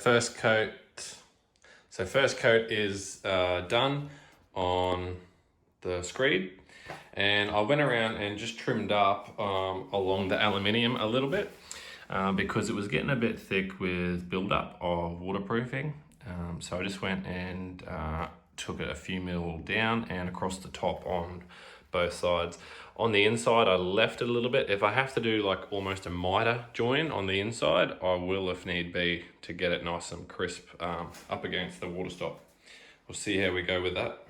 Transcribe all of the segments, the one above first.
first coat. So first coat is done on the Screed, and I went around and just trimmed up along the aluminium a little bit because it was getting a bit thick with buildup of waterproofing. So I just went and took it a few mil down and across the top on both sides. On the inside, I left it a little bit. If I have to do like almost a miter join on the inside, I will if need be to get it nice and crisp up against the water stop. We'll see how we go with that.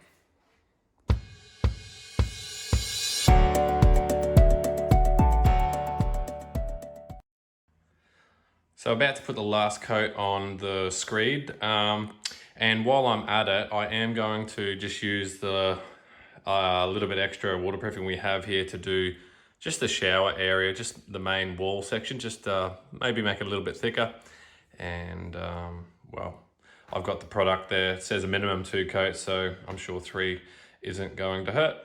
So about to put the last coat on the Screed, and while I'm at it, I am going to just use the little bit extra waterproofing we have here to do just the shower area, just the main wall section, just maybe make it a little bit thicker. And well, I've got the product there. It says a minimum 2 coats, so I'm sure 3 isn't going to hurt.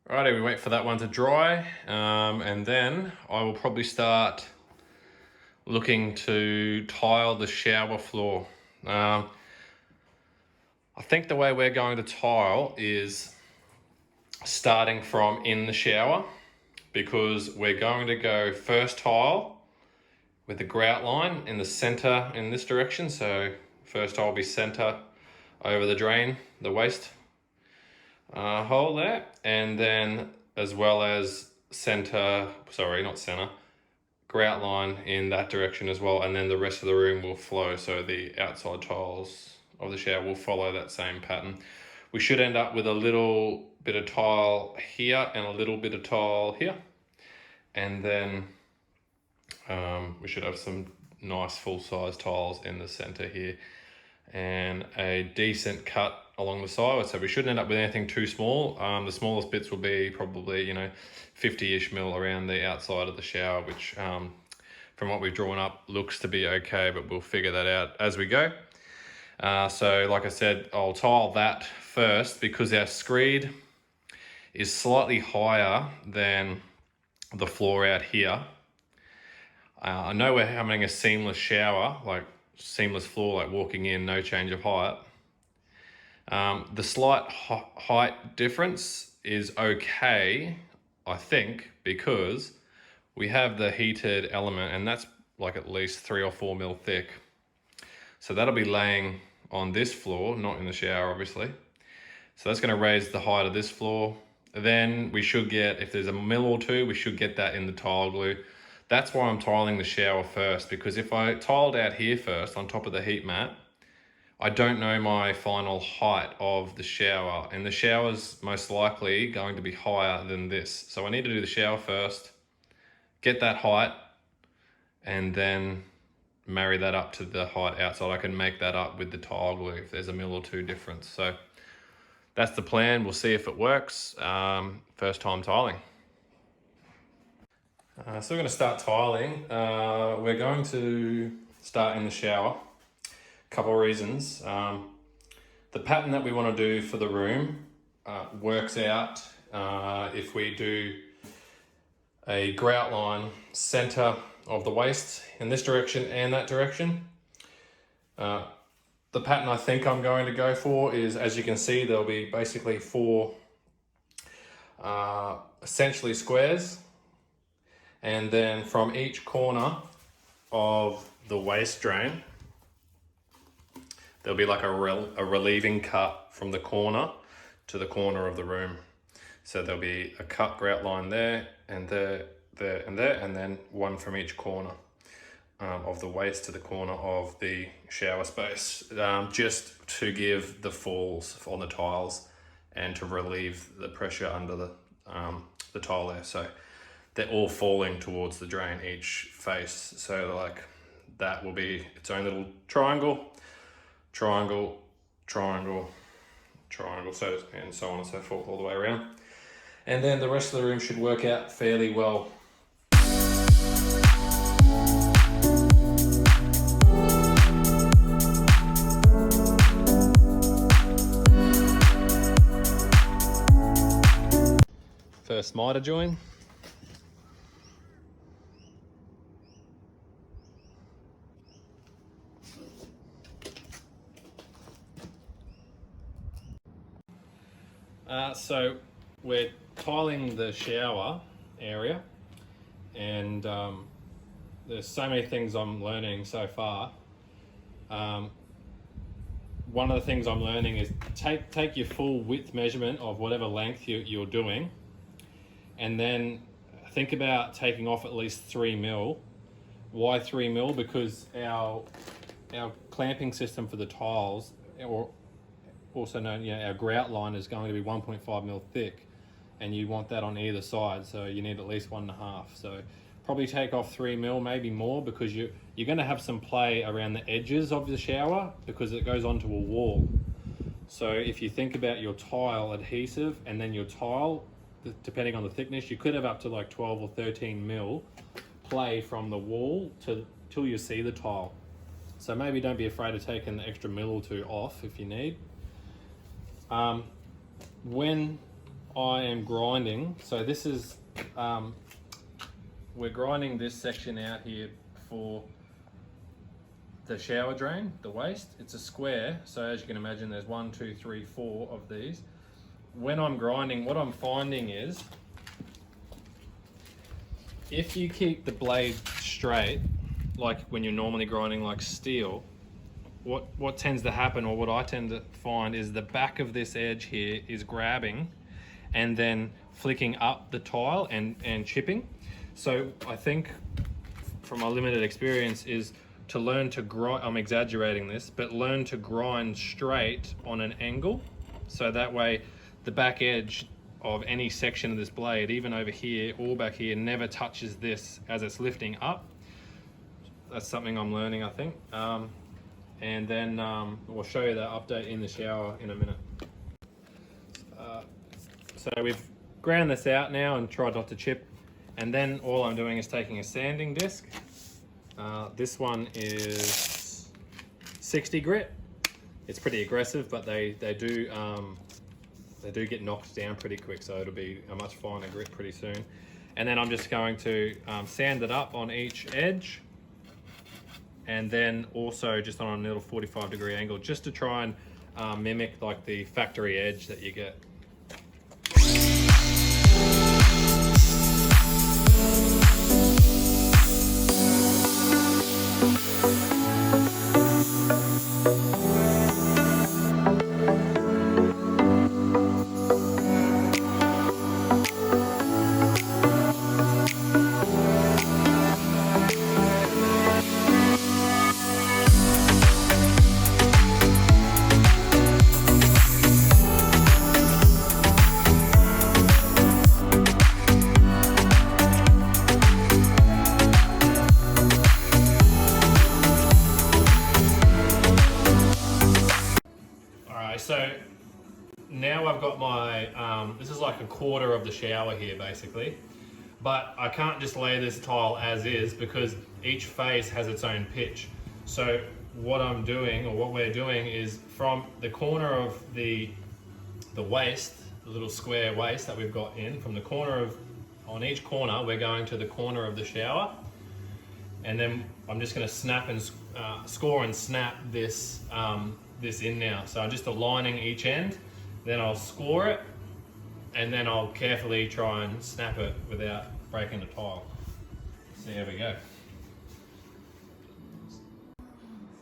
Righty, we wait for that one to dry, and then I will probably start looking to tile the shower floor. I think the way we're going to tile is starting from in the shower, because we're going to go first tile with the grout line in the center in this direction. So first tile will be center over the drain, the waste hole there, and then as well as grout line in that direction as well, and then the rest of the room will flow, so the outside tiles of the shower will follow that same pattern. We should end up with a little bit of tile here and a little bit of tile here, and then we should have some nice full-size tiles in the center here and a decent cut along the side. So we shouldn't end up with anything too small. The smallest bits will be probably 50-ish mil around the outside of the shower, which from what we've drawn up looks to be okay, but we'll figure that out as we go. So like I said, I'll tile that first because our Screed is slightly higher than the floor out here. I know we're having a seamless shower, like seamless floor, like walking in, no change of height. The slight height difference is okay, I think, because we have the heated element, and that's like at least 3 or 4 mil thick. So that'll be laying on this floor, not in the shower, obviously. So that's going to raise the height of this floor. Then we should get, if there's a mil or 2, we should get that in the tile glue. That's why I'm tiling the shower first, because if I tiled out here first on top of the heat mat, I don't know my final height of the shower, and the shower's most likely going to be higher than this. So I need to do the shower first, get that height, and then marry that up to the height outside. I can make that up with the tile glue if there's a mil or 2 difference. So that's the plan. We'll see if it works. First time tiling. So we're going to start tiling. We're going to start in the shower. Couple of reasons. The pattern that we want to do for the room works out if we do a grout line center of the waste in this direction and that direction. The pattern I think I'm going to go for is, as you can see, there'll be basically 4 essentially squares, and then from each corner of the waste drain there'll be like a relieving cut from the corner to the corner of the room. So there'll be a cut grout line there, and there, and there, and then one from each corner of the waste to the corner of the shower space, just to give the falls on the tiles and to relieve the pressure under the tile there. So they're all falling towards the drain, each face. So like that will be its own little triangle, triangle, triangle, triangle, so and so on and so forth all the way around. And then the rest of the room should work out fairly well. first miter join. So we're tiling the shower area, and there's so many things I'm learning so far. One of the things I'm learning is take your full width measurement of whatever length you're doing, and then think about taking off at least 3 mil. Why 3 mil? Because our clamping system for the tiles, or also known, our grout line, is going to be 1.5 mil thick, and you want that on either side, so you need at least 1.5. So probably take off 3 mil, maybe more, because you're going to have some play around the edges of the shower because it goes onto a wall. So if you think about your tile adhesive and then your tile, depending on the thickness, you could have up to like 12 or 13 mil play from the wall till you see the tile. So maybe don't be afraid of taking the extra mil or two off if you need. When I am grinding, so this is, we're grinding this section out here for the shower drain, the waste. It's a square, so as you can imagine, there's 1, 2, 3, 4 of these. When I'm grinding, what I'm finding is, if you keep the blade straight, like when you're normally grinding like steel, what tends to happen, or what I tend to find, is the back of this edge here is grabbing and then flicking up the tile and chipping. So I think, from my limited experience, is to learn to grind, I'm exaggerating this, but learn to grind straight on an angle. So that way the back edge of any section of this blade, even over here or back here, never touches this as it's lifting up. That's something I'm learning, I think. And then we'll show you that update in the shower in a minute. So we've ground this out now and tried not to chip. And then all I'm doing is taking a sanding disc. This one is 60 grit. It's pretty aggressive, but they do get knocked down pretty quick, so it'll be a much finer grit pretty soon. And then I'm just going to sand it up on each edge, and then also just on a little 45-degree angle, just to try and mimic like the factory edge that you get. So now I've got my, this is like a quarter of the shower here basically, but I can't just lay this tile as is because each face has its own pitch. So what I'm doing, or what we're doing, is from the corner of the waste, the little square waste that we've got in, from the corner of, on each corner, we're going to the corner of the shower, and then I'm just going to snap and score and snap this this in now. So I'm just aligning each end, then I'll score it, and then I'll carefully try and snap it without breaking the tile. So there we go.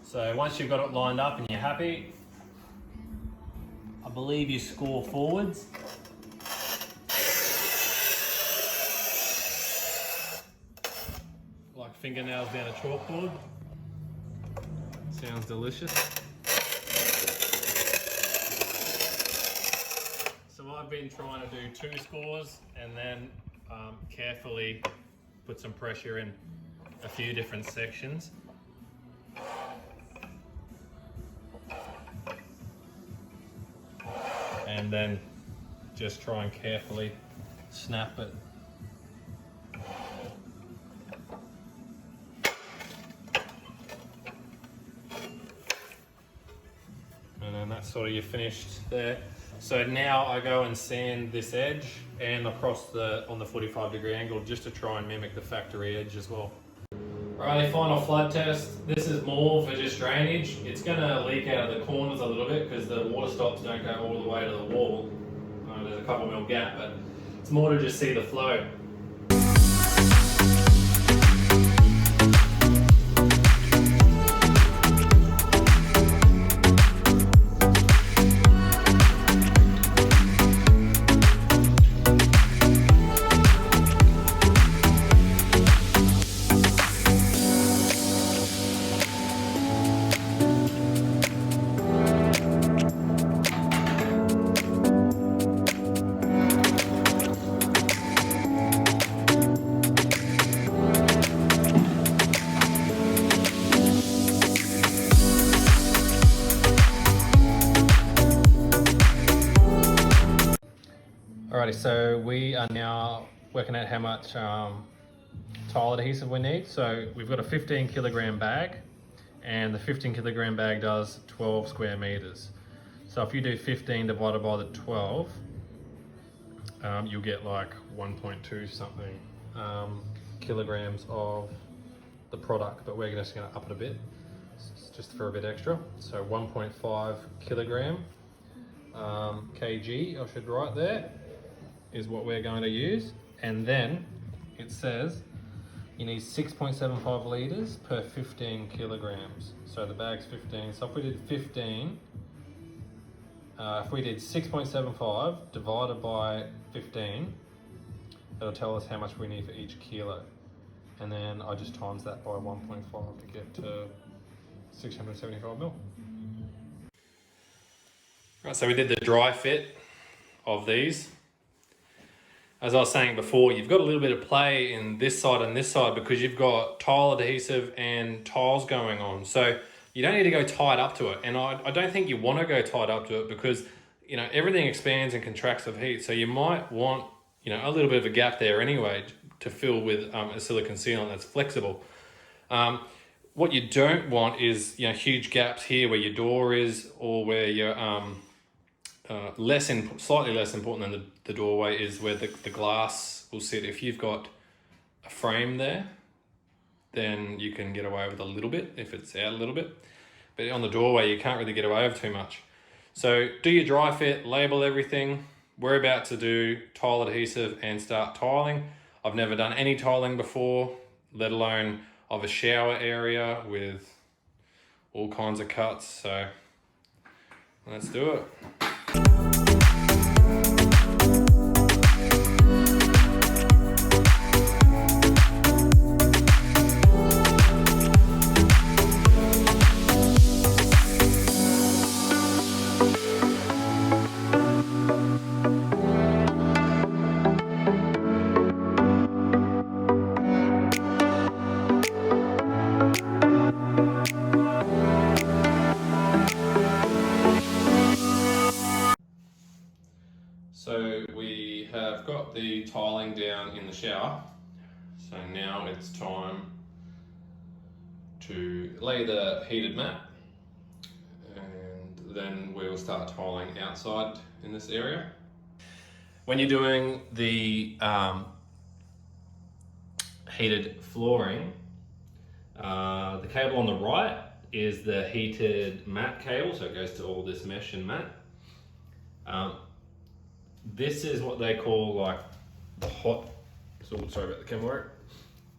So once you've got it lined up and you're happy, I believe you score forwards. Like fingernails down a chalkboard. Sounds delicious. So I've been trying to do 2 scores and then carefully put some pressure in a few different sections. And then just try and carefully snap it. And then that's sort of, you're finished there. So now I go and sand this edge and across on the 45-degree angle just to try and mimic the factory edge as well. Alright, final flood test. This is more for just drainage. It's going to leak out of the corners a little bit because the water stops don't go all the way to the wall. There's a couple mil gap, but it's more to just see the flow. Alrighty, so we are now working out how much tile adhesive we need. So we've got a 15 kilogram bag, and the 15 kilogram bag does 12 square meters. So if you do 15 divided by the 12, you'll get like 1.2 something kilograms of the product, but we're just going to up it a bit, just for a bit extra. So 1.5 kilogram kg, I should write there, is what we're going to use. And then it says you need 6.75 litres per 15 kilograms. So the bag's 15, so if we did 15, if we did 6.75 divided by 15, it'll tell us how much we need for each kilo. And then I just times that by 1.5 to get to 675 mil. Right, so we did the dry fit of these. As I was saying before, you've got a little bit of play in this side and this side because you've got tile adhesive and tiles going on. So you don't need to go tight up to it. And I don't think you want to go tight up to it because, you know, everything expands and contracts with heat. So you might want, you know, a little bit of a gap there anyway to fill with a silicone sealant that's flexible. What you don't want is, you know, huge gaps here where your door is, or where your slightly less important than the doorway is where the glass will sit. If you've got a frame there, then you can get away with a little bit if it's out a little bit. But on the doorway, you can't really get away with too much. So do your dry fit, label everything. We're about to do tile adhesive and start tiling. I've never done any tiling before, let alone of a shower area with all kinds of cuts. So let's do it. So we have got the tiling down in the shower. So now it's time to lay the heated mat, and then we'll start tiling outside in this area. When you're doing the heated flooring, the cable on the right is the heated mat cable, so it goes to all this mesh and mat. This is what they call like the hot, sorry about the camera work.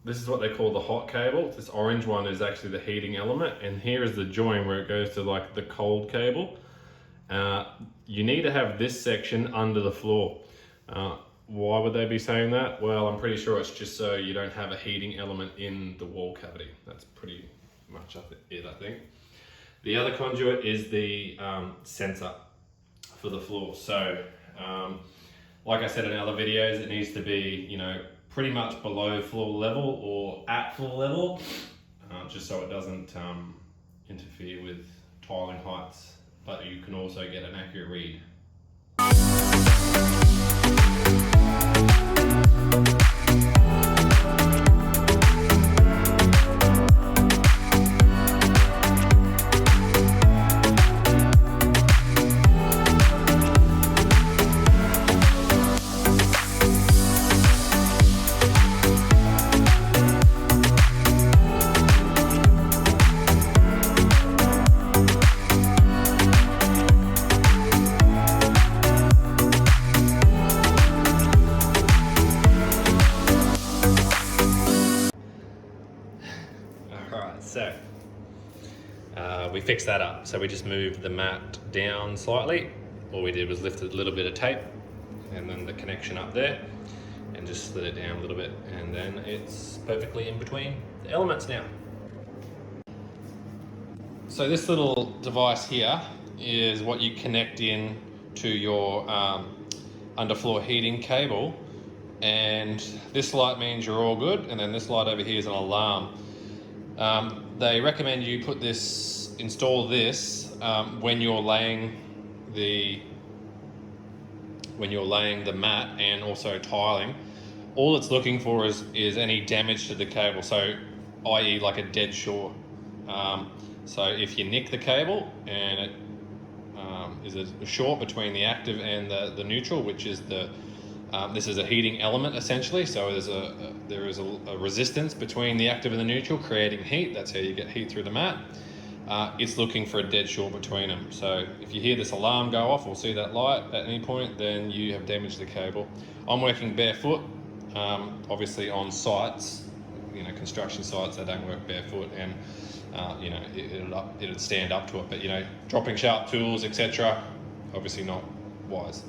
This is what they call the hot cable. This orange one is actually the heating element, and here is the join where it goes to like the cold cable. You need to have this section under the floor. Why would they be saying that? Well, I'm pretty sure it's just so you don't have a heating element in the wall cavity. That's pretty much it, I think. The other conduit is the sensor for the floor. So, like I said in other videos, it needs to be, you know, pretty much below floor level or at floor level, just so it doesn't interfere with tiling heights, but you can also get an accurate read. Alright, so we fixed that up. So we just moved the mat down slightly. All we did was lift a little bit of tape and then the connection up there and just slid it down a little bit, and then it's perfectly in between the elements now. So this little device here is what you connect in to your underfloor heating cable, and this light means you're all good, and then this light over here is an alarm. They recommend you install this when you're laying the mat and also tiling. All it's looking for is any damage to the cable, so i.e. like a dead short. So if you nick the cable and it is a short between the active and the neutral, which is this is a heating element essentially, so there is a resistance between the active and the neutral creating heat. That's how you get heat through the mat. It's looking for a dead short between them. So if you hear this alarm go off or see that light at any point, then you have damaged the cable. I'm working barefoot, obviously on sites, construction sites, they don't work barefoot, and it'd stand up to it, but dropping sharp tools, etc., obviously not wise.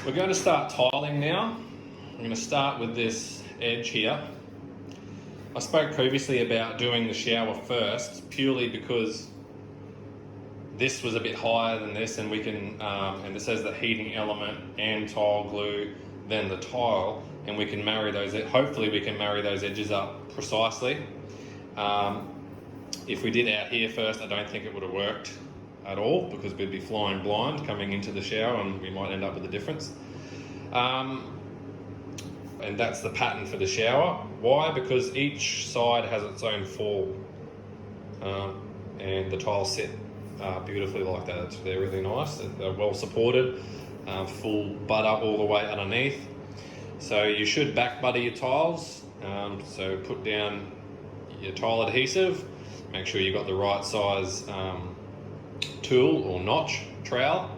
We're going to start tiling now. I'm going to start with this edge here. I spoke previously about doing the shower first, purely because this was a bit higher than this, and we can, and this has the heating element and tile glue, then the tile, and we can marry those, hopefully we can marry those edges up precisely. If we did out here first, I don't think it would have worked at all, because we'd be flying blind coming into the shower and we might end up with a difference. And that's the pattern for the shower. Why? Because each side has its own fall, and the tiles sit beautifully like that. They're really nice, they're well supported, full butter all the way underneath. So you should back butter your tiles. So put down your tile adhesive, make sure you've got the right size tool or notch trowel,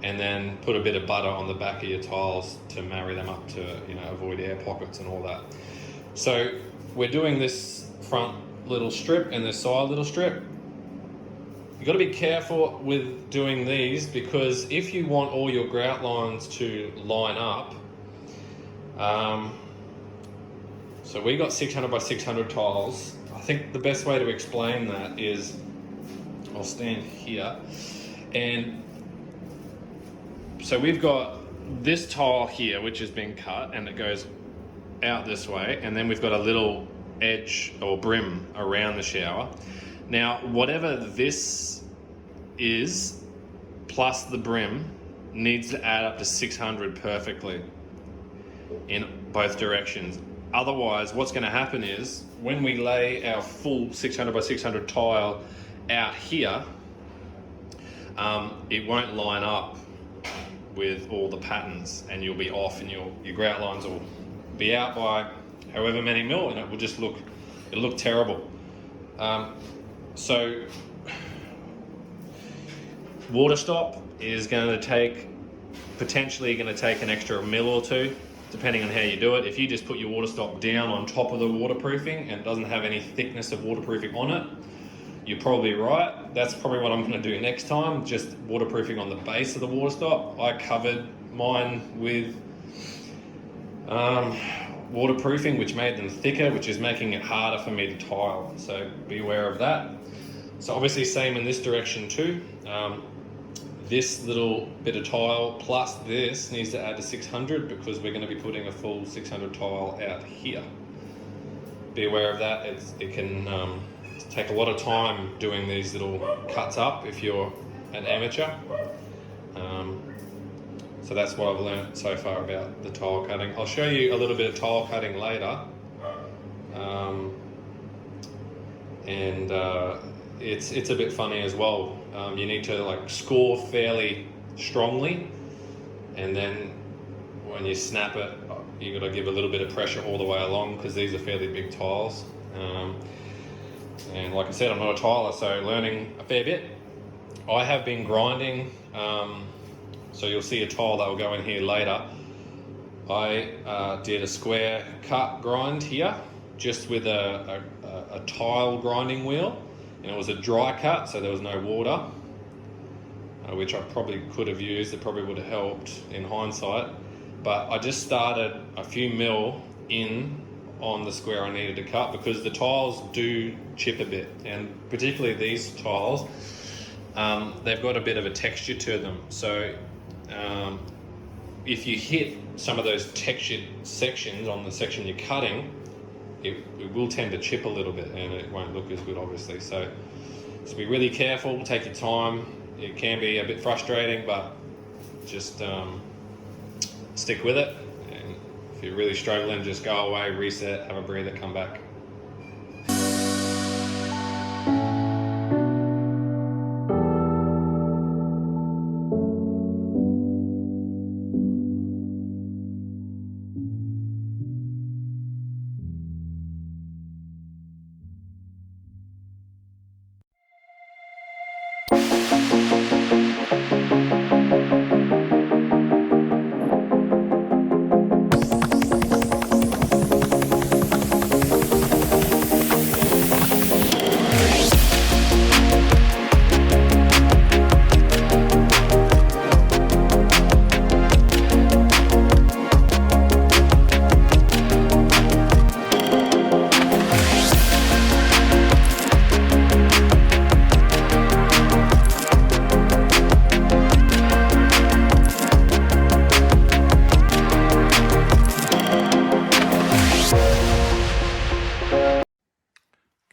and then put a bit of butter on the back of your tiles to marry them up to avoid air pockets and all that. So we're doing this front little strip and this side little strip. You've got to be careful with doing these, because if you want all your grout lines to line up, so we got 600 by 600 tiles. I think the best way to explain that is, I'll stand here, and so we've got this tile here which has been cut and it goes out this way, and then we've got a little edge or brim around the shower. Now whatever this is plus the brim needs to add up to 600 perfectly in both directions. Otherwise what's going to happen is when we lay our full 600 by 600 tile out here, it won't line up with all the patterns, and you'll be off, and your grout lines will be out by however many mil, and it'll look terrible. So water stop is potentially going to take an extra mil or two, depending on how you do it. If you just put your water stop down on top of the waterproofing and it doesn't have any thickness of waterproofing on it, you're probably right. That's probably what I'm going to do next time, just waterproofing on the base of the water stop. I covered mine with waterproofing, which made them thicker, which is making it harder for me to tile. So be aware of that. So obviously same in this direction too. This little bit of tile plus this needs to add to 600, because we're going to be putting a full 600 tile out here. Be aware of that. It can take a lot of time doing these little cuts up if you're an amateur. So that's what I've learned so far about the tile cutting. I'll show you a little bit of tile cutting later. It's a bit funny as well. You need to score fairly strongly, and then when you snap it, you got to give a little bit of pressure all the way along, because these are fairly big tiles. And like I said, I'm not a tiler, so learning a fair bit. I have been grinding, so you'll see a tile that will go in here later. I did a square cut grind here, just with a tile grinding wheel, and it was a dry cut, so there was no water, which I probably could have used. It probably would have helped in hindsight, but I just started a few mil in on the square I needed to cut, because the tiles do chip a bit, and particularly these tiles, they've got a bit of a texture to them. So if you hit some of those textured sections on the section you're cutting, it will tend to chip a little bit, and it won't look as good, obviously. So be really careful, take your time. It can be a bit frustrating, but just stick with it. And if you're really struggling, just go away, reset, have a breather, come back.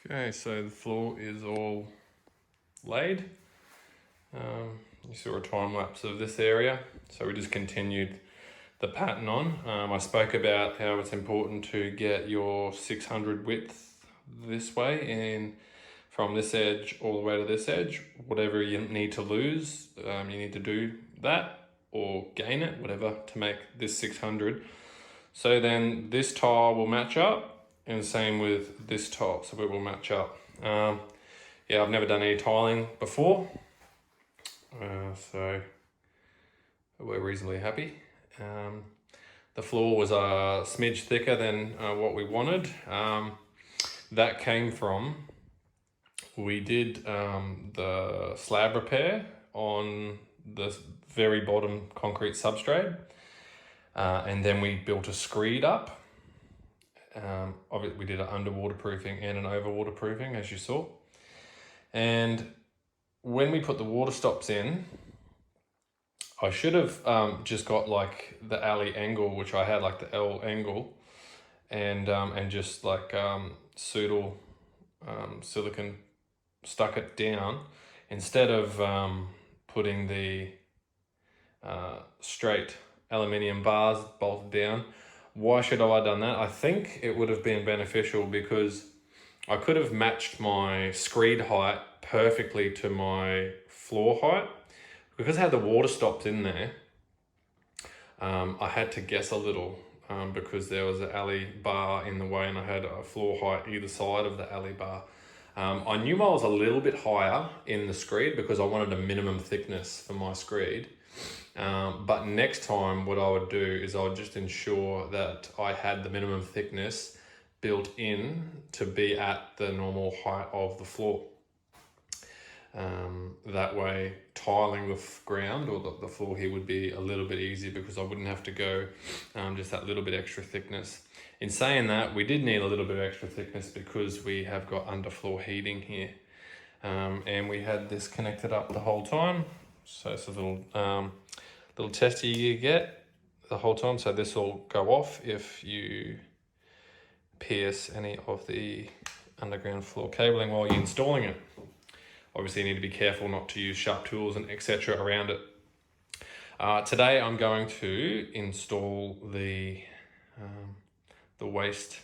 Okay, so the floor is all laid. You saw a time lapse of this area, so we just continued the pattern on. I spoke about how it's important to get your 600 width this way, and from this edge all the way to this edge, whatever you need to lose, you need to do that or gain it, whatever, to make this 600. So then this tile will match up, and same with this tile, so it will match up. Yeah, I've never done any tiling before, so we're reasonably happy. The floor was a smidge thicker than what we wanted. That came from, we did the slab repair on the very bottom concrete substrate, and then we built a screed up. We did an under waterproofing and an over waterproofing, as you saw. And when we put the water stops in, I should have just got like the alley angle, which I had like the L angle, and just like pseudo silicone stuck it down instead of putting the straight aluminium bars bolted down. Why should I have done that? I think it would have been beneficial because I could have matched my screed height perfectly to my floor height. Because I had the water stops in there, I had to guess a little because there was an alley bar in the way, and I had a floor height either side of the alley bar. I knew I was a little bit higher in the screed because I wanted a minimum thickness for my screed. But next time what I would do is I would just ensure that I had the minimum thickness built in to be at the normal height of the floor. That way tiling the ground or the floor here would be a little bit easier because I wouldn't have to go just that little bit extra thickness. In saying that, we did need a little bit of extra thickness because we have got underfloor heating here, and we had this connected up the whole time. So it's a little tester you get the whole time. So this will go off if you pierce any of the underground floor cabling while you're installing it. Obviously you need to be careful not to use sharp tools and etc. around it. Today I'm going to install the waste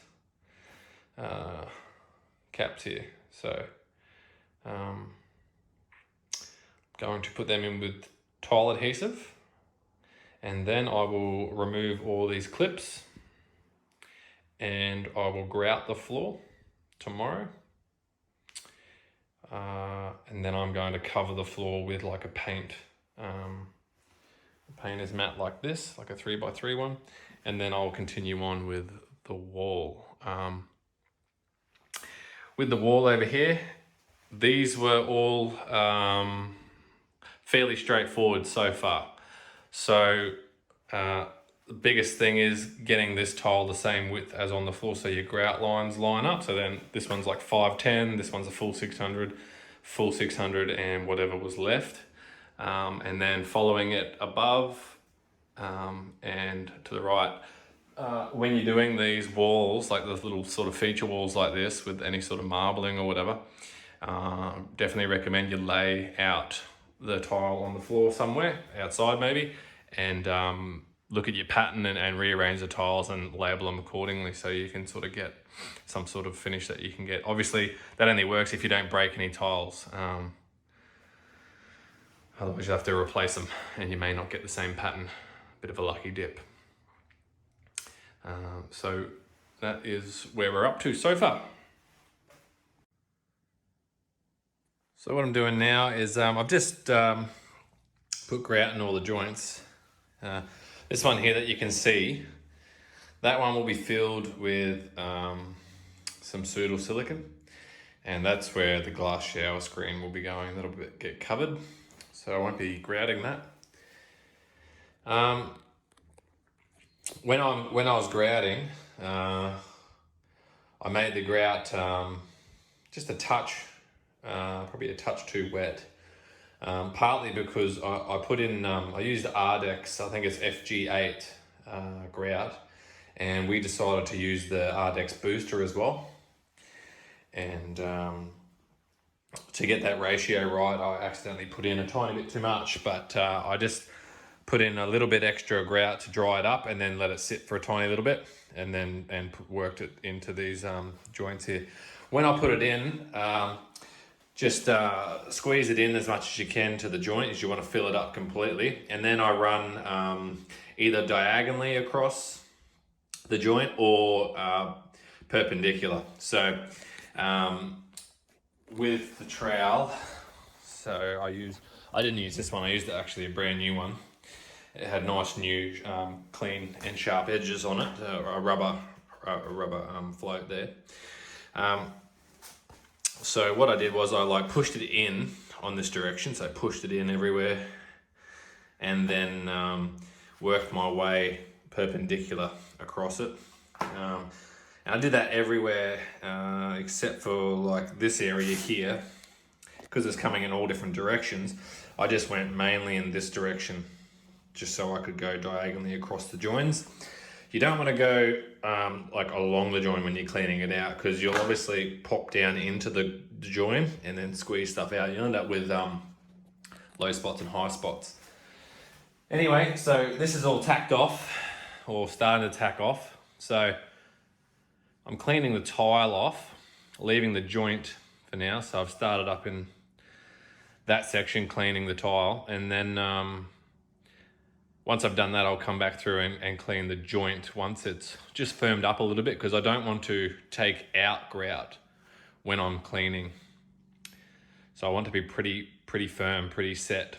caps here. So going to put them in with tile adhesive, and then I will remove all these clips and I will grout the floor tomorrow. And then I'm going to cover the floor with like a paint. The paint is matte like this, like a 3x3 one. And then I'll continue on with the wall. with the wall over here, these were all fairly straightforward so far. So the biggest thing is getting this tile the same width as on the floor, so your grout lines line up. So then this one's like 510, this one's a full 600, and whatever was left. And then following it above and to the right. When you're doing these walls, like the little sort of feature walls like this with any sort of marbling or whatever, definitely recommend you lay out the tile on the floor somewhere, outside maybe, and look at your pattern and rearrange the tiles and label them accordingly so you can sort of get some sort of finish that you can get. Obviously, that only works if you don't break any tiles. Otherwise, you have to replace them and you may not get the same pattern. Bit of a lucky dip. So that is where we're up to so far. So what I'm doing now is I've just put grout in all the joints. This one here that you can see, that one will be filled with some pseudo silicon, and that's where the glass shower screen will be going. That'll get covered, so I won't be grouting that. When I was grouting, I made the grout just a touch, probably a touch too wet. Partly because I put in, I used Ardex, I think it's FG8 grout, and we decided to use the Ardex booster as well. And to get that ratio right, I accidentally put in a tiny bit too much, but I just put in a little bit extra grout to dry it up and then let it sit for a tiny little bit, and then worked it into these joints here. When I put it in, just squeeze it in as much as you can to the joint, as you want to fill it up completely. And then I run either diagonally across the joint or perpendicular. So with the trowel, so I didn't use this one, I used actually a brand new one. It had nice new clean and sharp edges on it, a rubber float there. So what I did was I pushed it in on this direction, so I pushed it in everywhere, and then worked my way perpendicular across it. And I did that everywhere except for like this area here, because it's coming in all different directions. I just went mainly in this direction, just so I could go diagonally across the joins. You don't want to go like along the join when you're cleaning it out, because you'll obviously pop down into the join and then squeeze stuff out. You'll end up with low spots and high spots. Anyway, so this is all tacked off, or starting to tack off. So I'm cleaning the tile off, leaving the joint for now. So I've started up in that section cleaning the tile, and then once I've done that, I'll come back through and clean the joint once it's just firmed up a little bit, because I don't want to take out grout when I'm cleaning. So I want to be pretty firm, pretty set,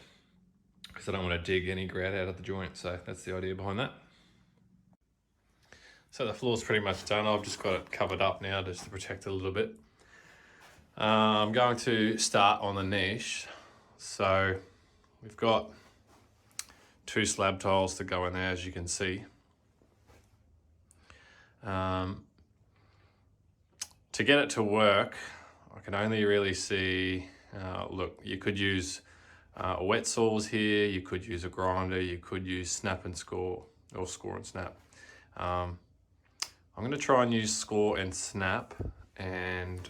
because I don't want to dig any grout out of the joint. So that's the idea behind that. So the floor's pretty much done. I've just got it covered up now just to protect it a little bit. I'm going to start on the niche. So we've got 2 slab tiles to go in there, as you can see. To get it to work, I can only really see, look, you could use wet saws here, you could use a grinder, you could use snap and score, or score and snap. I'm going to try and use score and snap, and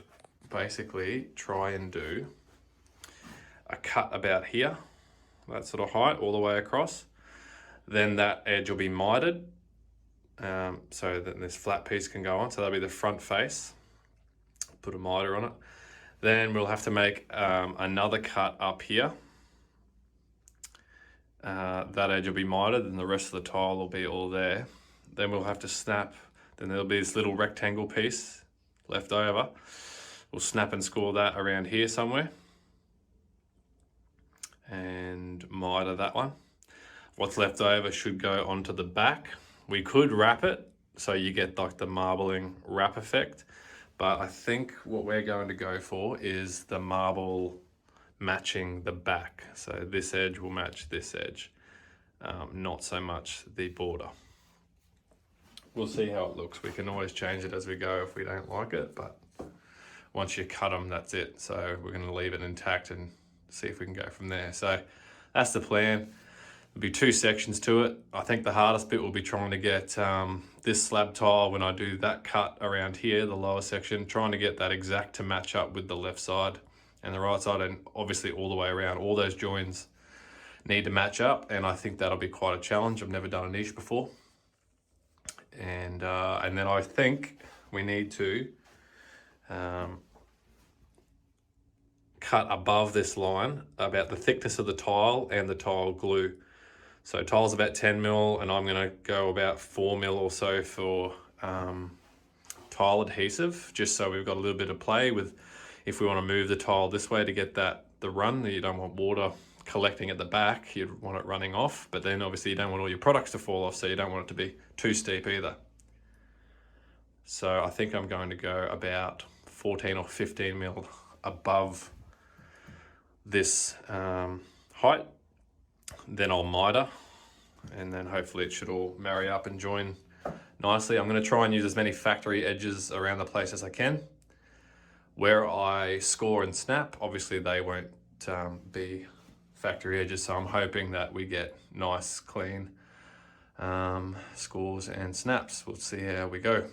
basically try and do a cut about here, that sort of height all the way across. Then that edge will be mitered, so that this flat piece can go on. So that'll be the front face. Put a miter on it. Then we'll have to make another cut up here. That edge will be mitered, and the rest of the tile will be all there. Then we'll have to snap. Then there'll be this little rectangle piece left over. We'll snap and score that around here somewhere, and miter that one. What's left over should go onto the back. We could wrap it so you get like the marbling wrap effect, But I think what we're going to go for is the marble matching the back. So this edge will match this edge, not so much the border. We'll see how it looks. We can always change it as we go if we don't like it, but once you cut them, that's it. So we're going to leave it intact and see if we can go from there. So that's the plan. There'll be 2 sections to it. I think the hardest bit will be trying to get this slab tile, when I do that cut around here, the lower section, trying to get that exact to match up with the left side and the right side, and obviously all the way around. All those joins need to match up, and I think that'll be quite a challenge. I've never done a niche before. And then I think we need to cut above this line about the thickness of the tile and the tile glue. So tile's about 10 mil, and I'm gonna go about 4 mil or so for tile adhesive, just so we've got a little bit of play with if we want to move the tile this way to get the run. You don't want water collecting at the back, you'd want it running off, but then obviously you don't want all your products to fall off, so you don't want it to be too steep either. So I think I'm going to go about 14 or 15 mil above this height. Then I'll miter, and then hopefully it should all marry up and join nicely. I'm going to try and use as many factory edges around the place as I can. Where I score and snap, obviously they won't be factory edges, so I'm hoping that we get nice, clean scores and snaps. We'll see how we go.